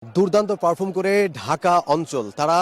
দুর্দান্ত পারফর্ম করে ঢাকা অঞ্চল তারা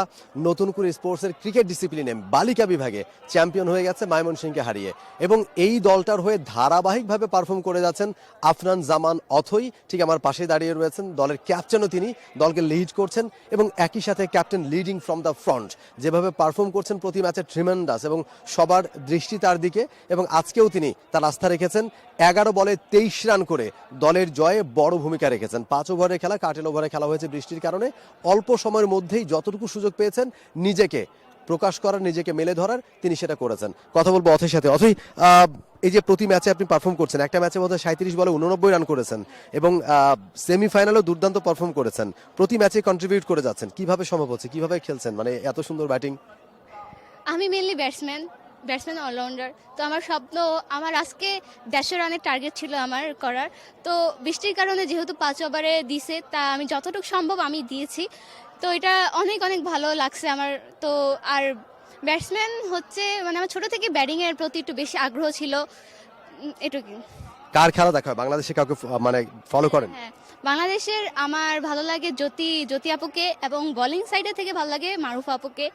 নতুন করে স্পোর্টসের ক্রিকেট ডিসিপ্লিনে বালিকা বিভাগে চ্যাম্পিয়ন হয়ে গেছে ময়মনসিংহকে হারিয়ে। এবং এই দলটার হয়ে ধারাবাহিকভাবে পারফর্ম করে যাচ্ছেন আফনান জামান অথই, ঠিক আমার পাশে দাঁড়িয়ে রয়েছেন। দলের ক্যাপ্টেনও তিনি, দলকে লিড করছেন এবং একই সাথে captain leading from the front. যেভাবে পারফর্ম করছেন প্রতি ম্যাচে ট্রিমেন্ডাস এবং সবার দৃষ্টি তার দিকে। এবং আজকেও তিনি তার আস্থা রেখেছেন, 11 বলে 23 রান করে দলের জয়ে বড় ভূমিকা রেখেছেন। 5 ওভারের খেলা, কাটেল ওভারে খেলা হয়েছে বৃষ্টির কারণে। অল্প সময়ের মধ্যেই যতটুকু সুযোগ পেয়েছেন নিজেকে প্রকাশ করার, নিজেকে মেলে ধরার, তিনি সেটা করেছেন। কথা বলবো অথৈর সাথে। অথৈ, এই যে প্রতি ম্যাচে আপনি পারফর্ম করছেন, একটা ম্যাচে বোধহয় 37 বলে 89 রান করেছেন এবং সেমিফাইনালেও দুর্দান্ত পারফর্ম করেছেন। প্রতি ম্যাচে কন্ট্রিবিউট করে যাচ্ছেন, কিভাবে সম্ভব হচ্ছে, কিভাবে খেলছেন, মানে এত সুন্দর ব্যাটিং? আমি মেনলি ব্যাটসম্যান অলরাউন্ডার। তো আমার স্বপ্ন, আমার আজকে 150 রানের টার্গেট ছিল আমার করার। তো বৃষ্টির কারণে যেহেতু 5 ওভারে দিছে, তা আমি যতটুকু সম্ভব আমি দিয়েছি। তো এটা অনেক অনেক ভালো লাগছে আমার। তো আর ব্যাটসম্যান হচ্ছে মানে আমার ছোট থেকে ব্যাটিংয়ের প্রতি একটু বেশি আগ্রহ ছিল, এটুকু। কার খেলা দেখা হয় বাংলাদেশে, কাউকে মানে ফলো করেন? হ্যাঁ, বাংলাদেশের আমার ভালো লাগে জ্যোতি আপুকে, এবং বোলিং সাইডে থেকে ভালো লাগে মারুফা আপুকে।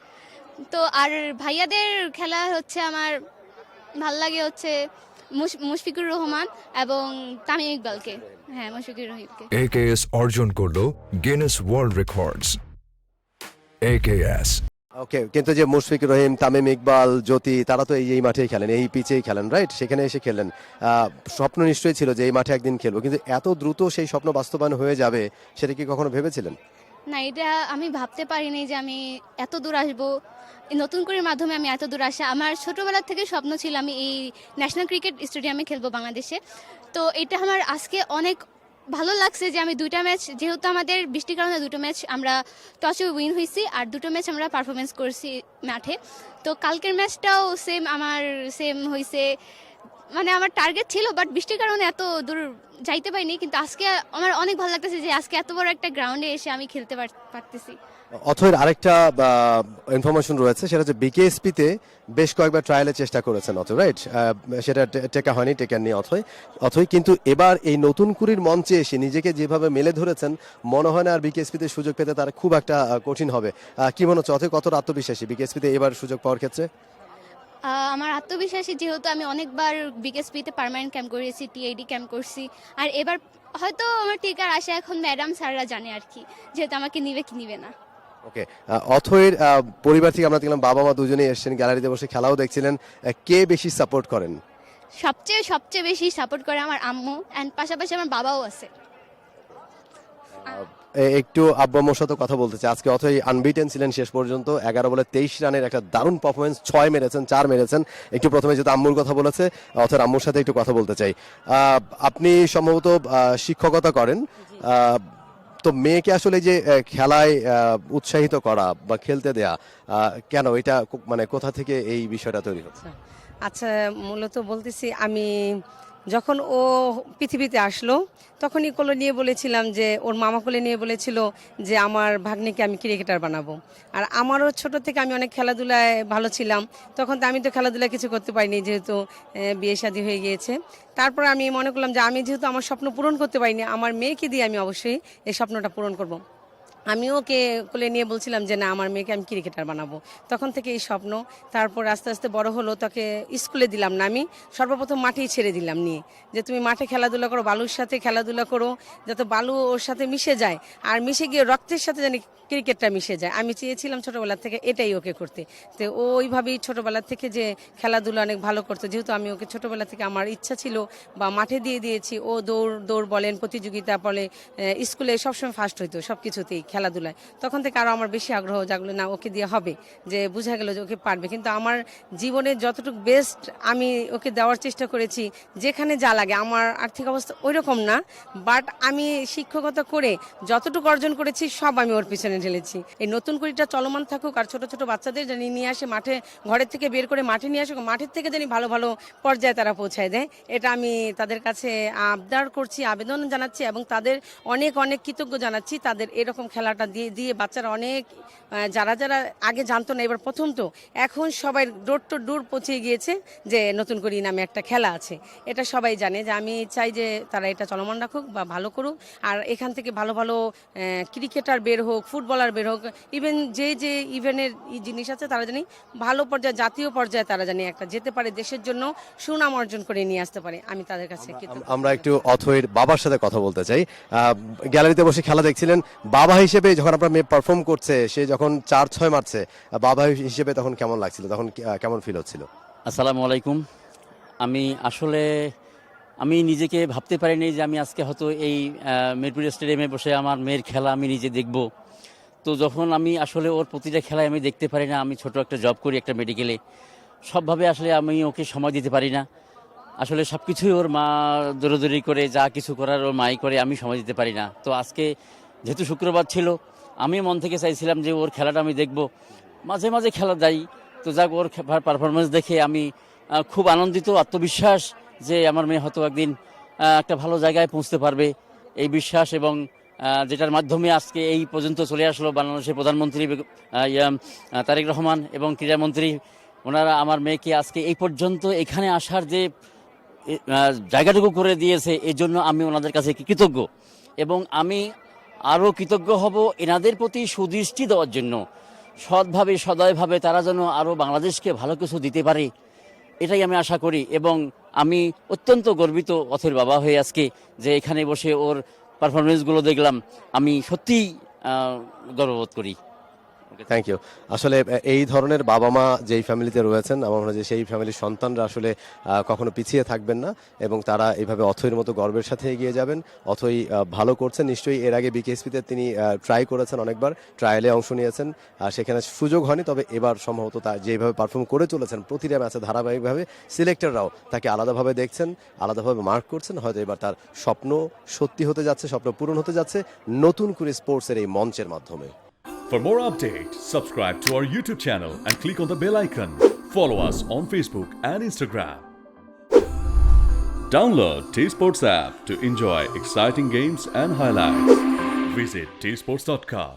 তো আর ভাইয়াদের খেলা হচ্ছে আমার ভাল লাগে হচ্ছে মুশফিকুর রহমান এবং তামিম ইকবালকে। হ্যাঁ, মুশফিকুর রহিমকে। AKS অর্জন করলো গিনেস ওয়ার্ল্ড রেকর্ডস। AKS ওকে, কিন্তু যে মুশফিকুর রহিম, তামিম ইকবাল, জ্যোতি, তারা তো এই মাঠেই খেলেন, এই পিচেই খেলেন, রাইট? সেখানে এসে খেলেন। স্বপ্ন নিশ্চয়ই ছিল যে এই মাঠে একদিন খেলবো, কিন্তু এত দ্রুত সেই স্বপ্ন বাস্তবায়ন হয়ে যাবে সেটা কি কখনো ভেবেছিলেন? না, এটা আমি ভাবতে পারিনি যে আমি এত দূর আসবো। এই নতুন করে মাধ্যমে আমি এত দূর আসা, আমার ছোটবেলা থেকে স্বপ্ন ছিল আমি এই ন্যাশনাল ক্রিকেট স্টেডিয়ামে খেলবো বাংলাদেশে। তো এটা আমার আজকে অনেক ভালো লাগছে যে আমি 2টা ম্যাচ, যেহেতু আমাদের বৃষ্টির কারণে 2টো ম্যাচ আমরা টসে উইন হয়েছি, আর 2টো ম্যাচ আমরা পারফরমেন্স করছি মাঠে। তো কালকের ম্যাচটাও সেম হয়েছে। মানে আমার টার্গেট ছিল, বাট বৃষ্টির কারণে এত দূর যাইতে পারিনি। কিন্তু আজকে আমার অনেক ভালো লাগতেছে যে আজকে এত বড় একটা গ্রাউন্ডে এসে আমি খেলতে পারতেছি। অথৈর আরেকটা ইনফরমেশন রয়েছে, সেটা হচ্ছে বিকেএসপি তে বেশ কয়েকবার ট্রায়ালের চেষ্টা করেছেন অথৈ, রাইট? সেটা টেকা হয়নি, টেকেননি অথৈ। কিন্তু এবার এই নতুন কুড়ির মঞ্চে এসে নিজেকে যেভাবে মেলে ধরেছেন, মনে হয় না আর বিকেএসপি তে সুযোগ পেতে তার খুব একটা কঠিন হবে। কি মনে হচ্ছে অথৈ, কত আত্মবিশ্বাসী বিকেএসপি তে এবার সুযোগ পাওয়ার ক্ষেত্রে? আমার আত্মবিশ্বাসী, যেহেতু আমি অনেকবার বিকেএসপিতে পার্মানেন্ট ক্যাম্প করেছি, টিআইডি ক্যাম্প করছি। আর এবার হয়তো আমার টিকার আশা, এখন ম্যাডাম স্যাররা জানে আর কি, যেহেতু আমাকে নিবে কি নিবে না। ওকে, অথৈর পরিবার থেকে আমরা দেখলাম বাবা মা দুজনেই এসেছেন, গ্যালারিতে বসে খেলাও দেখছিলেন। কে বেশি সাপোর্ট করেন? সবচেয়ে বেশি সাপোর্ট করে আমার আম্মু, অ্যান্ড পাশাপাশি আমার বাবাও আছে। একটু আব্বু আম্মুর সাথে কথা বলতে চাই। আজকে অথৈ আনবিটেন ছিলেন শেষ পর্যন্ত, 11 বলে 23 রানের একটা দারুণ পারফরমেন্স, 6 মেরেছেন, 4 মেরেছেন। একটু প্রথমে যেহেতু আম্মুর কথা বলেছে, অথৈর আম্মুর সাথে একটু কথা বলতে চাই। আপনি সম্ভবত শিক্ষকতা করেন, তো মেয়েকে আসলে যে খেলায় উৎসাহিত করা বা খেলতে দেয়া, কেন এটা মানে কোথা থেকে এই বিষয়টা তৈরি হচ্ছে? আচ্ছা, মূলত বলতেছি, আমি যখন ও পৃথিবীতে আসলো তখনই কোলে নিয়ে বলেছিলাম যে, ওর মামা কোলে নিয়ে বলেছিল যে আমার ভাগ্নিকে আমি ক্রিকেটার বানাবো। আর আমারও ছোট থেকে আমি অনেক খেলাধুলায় ভালো ছিলাম। তখন তো আমি তো খেলাধুলায় কিছু করতে পারিনি, যেহেতু বিয়ে শাদী হয়ে গিয়েছে। তারপর আমি মনে করলাম যে আমি যেহেতু আমার স্বপ্ন পূরণ করতে পারিনি, আমার মেয়েকে দিয়ে আমি অবশ্যই এই স্বপ্নটা পূরণ করব। আমি ওকে কোলে নিয়ে বলছিলাম যে না, আমার মেয়েকে আমি ক্রিকেটার বানাবো। তখন থেকে এই স্বপ্ন। তারপর আস্তে আস্তে বড় হলো, তাকে স্কুলে দিলাম না, আমি সর্বপ্রথম মাঠেই ছেড়ে দিলাম নিয়ে, যে তুমি মাঠে খেলাধুলা করো, বালুর সাথে খেলাধুলা করো, যাতে বালু ওর সাথে মিশে যায়, আর মিশে গিয়ে রক্তের সাথে জানি ক্রিকেটটা মিশে যায়। আমি চেয়েছিলাম ছোটোবেলা থেকে এটাই ওকে করতে। তো ও ওইভাবেই ছোটোবেলা থেকে যে খেলাধুলা অনেক ভালো করতো, যেহেতু আমি ওকে ছোটোবেলা থেকে আমার ইচ্ছা ছিল বা মাঠে দিয়ে দিয়েছি। ও দৌড় বলেন, প্রতিযোগিতা বলে, স্কুলে সবসময় ফার্স্ট হইতো সব কিছুতেই খেলাধুলায়। তখন থেকে আরও আমার বেশি আগ্রহ জাগলো, না ওকে দিয়ে হবে, যে বোঝা গেল যে ওকে পারবে। কিন্তু আমার জীবনের যতটুকু বেস্ট আমি ওকে দেওয়ার চেষ্টা করেছি, যেখানে যা লাগে। আমার আর্থিক অবস্থা ওই রকম না, বাট আমি শিক্ষকতা করে যতটুকু অর্জন করেছি সব আমি ওর পিছনে ঢেলেছি। এই নতুন কুড়িটা চলমান থাকুক, আর ছোট ছোট বাচ্চাদের জানি নিয়ে আসে মাঠে, ঘরের থেকে বের করে মাঠে নিয়ে আসুক, মাঠের থেকে জানি ভালো ভালো পর্যায়ে তারা পৌঁছায় দেয়। এটা আমি তাদের কাছে আবদার করছি, আবেদন জানাচ্ছি, এবং তাদের অনেক অনেক কৃতজ্ঞ জানাচ্ছি, তাদের এরকম খেলা খেলাটা দিয়ে দিয়ে বাচ্চারা অনেক যারা যারা আগে জানতো না, এবার প্রথম তো এখন সবাই ডোর টু ডোর পৌঁছে গিয়েছে যে নতুন করে নামে একটা খেলা আছে। এটা সবাই জানে যে আমি চাই যে তারা এটা চলমান রাখুক বা ভালো করুক, আর এখান থেকে ভালো ভালো ক্রিকেটার বের হোক, ফুটবলার বের হোক, ইভেন যে যে ইভেন্টের জিনিস আছে তারা জানি ভালো পর্যায়ে, জাতীয় পর্যায়ে তারা জানি একটা যেতে পারে, দেশের জন্য সুনাম অর্জন করে নিয়ে আসতে পারে। আমি তাদের কাছে আমরা একটু অথৈর বাবার সাথে কথা বলতে চাই। গ্যালারিতে বসে খেলা দেখছিলেন, বাবা হিসেবে যখন আপনার মেয়ে পারফর্ম করছে, সে যখন 4-6 মারছে, বাবা হিসেবে তখন কেমন লাগছিল, তখন কেমন ফিল হচ্ছিল? আসসালামু আলাইকুম। আমি নিজেকে ভাবতে পারিনি যে আমি আজকে হয়তো এই মিরপুর স্টেডিয়ামে বসে আমার মেয়ের খেলা আমি নিজে দেখব। তো যখন আমি আসলে ওর প্রতিটা খেলায় আমি দেখতে পারি না, আমি ছোট একটা জব করি একটা মেডিকেলে, সবভাবে আসলে আমি ওকে সময় দিতে পারি না। আসলে সব কিছুই ওর মা দৌড়াদৌড়ি করে, যা কিছু করার ওর মাই করে, আমি সময় দিতে পারি না। তো আজকে যেহেতু শুক্রবার ছিল, আমি মন থেকে চাইছিলাম যে ওর খেলাটা আমি দেখব, মাঝে মাঝে খেলা যাই। তো যাক, ওর পারফরমেন্স দেখে আমি খুব আনন্দিত, আত্মবিশ্বাস যে আমার মেয়ে হয়তো একদিন একটা ভালো জায়গায় পৌঁছতে পারবে, এই বিশ্বাস, এবং যেটার মাধ্যমে আজকে এই পর্যন্ত চলে আসলো বাংলাদেশের প্রধানমন্ত্রী তারেক রহমান এবং ক্রীড়ামন্ত্রী, ওনারা আমার মেয়েকে আজকে এই পর্যন্ত এখানে আসার যে জায়গাটুকু করে দিয়েছে, এই জন্য আমি ওনাদের কাছে কৃতজ্ঞ। এবং আমি আরও কৃতজ্ঞ হব এনাদের প্রতি সুদৃষ্টি দেওয়ার জন্য, সৎভাবে সদয়ভাবে তারা যেন আরও বাংলাদেশকে ভালো কিছু দিতে পারে, এটাই আমি আশা করি। এবং আমি অত্যন্ত গর্বিত অথৈর বাবা হয়ে আজকে যে এখানে বসে ওর পারফরমেন্সগুলো দেখলাম, আমি সত্যিই গর্ববোধ করি। Thank you. আসলে এই ধরনের বাবা মা যেই ফ্যামিলিতে রয়েছেন, আমার মনে হয় যে সেই ফ্যামিলির সন্তানরা আসলে কখনো পিছিয়ে থাকবেন না, এবং তারা এইভাবে অথৈর মতো গর্বের সাথে এগিয়ে যাবেন। অথৈ ভালো করছেন নিশ্চয়ই। এর আগে বিকেএসপিতে তিনি ট্রাই করেছেন, অনেকবার ট্রায়ালে অংশ নিয়েছেন, সেখানে সুযোগ হয়নি। তবে এবার সম্ভবত তা যেভাবে পারফর্ম করে চলেছেন প্রতিটা ম্যাচে ধারাবাহিকভাবে, সিলেক্টররাও তাকে আলাদাভাবে দেখছেন, আলাদাভাবে মার্ক করছেন। হয়তো এবার তার স্বপ্ন সত্যি হতে যাচ্ছে, স্বপ্ন পূরণ হতে যাচ্ছে নতুন করে স্পোর্টসের এই মঞ্চের মাধ্যমে। For more updates, subscribe to our YouTube channel and click on the bell icon. Follow us on Facebook and Instagram. Download T-Sports app to enjoy exciting games and highlights. Visit tsports.com.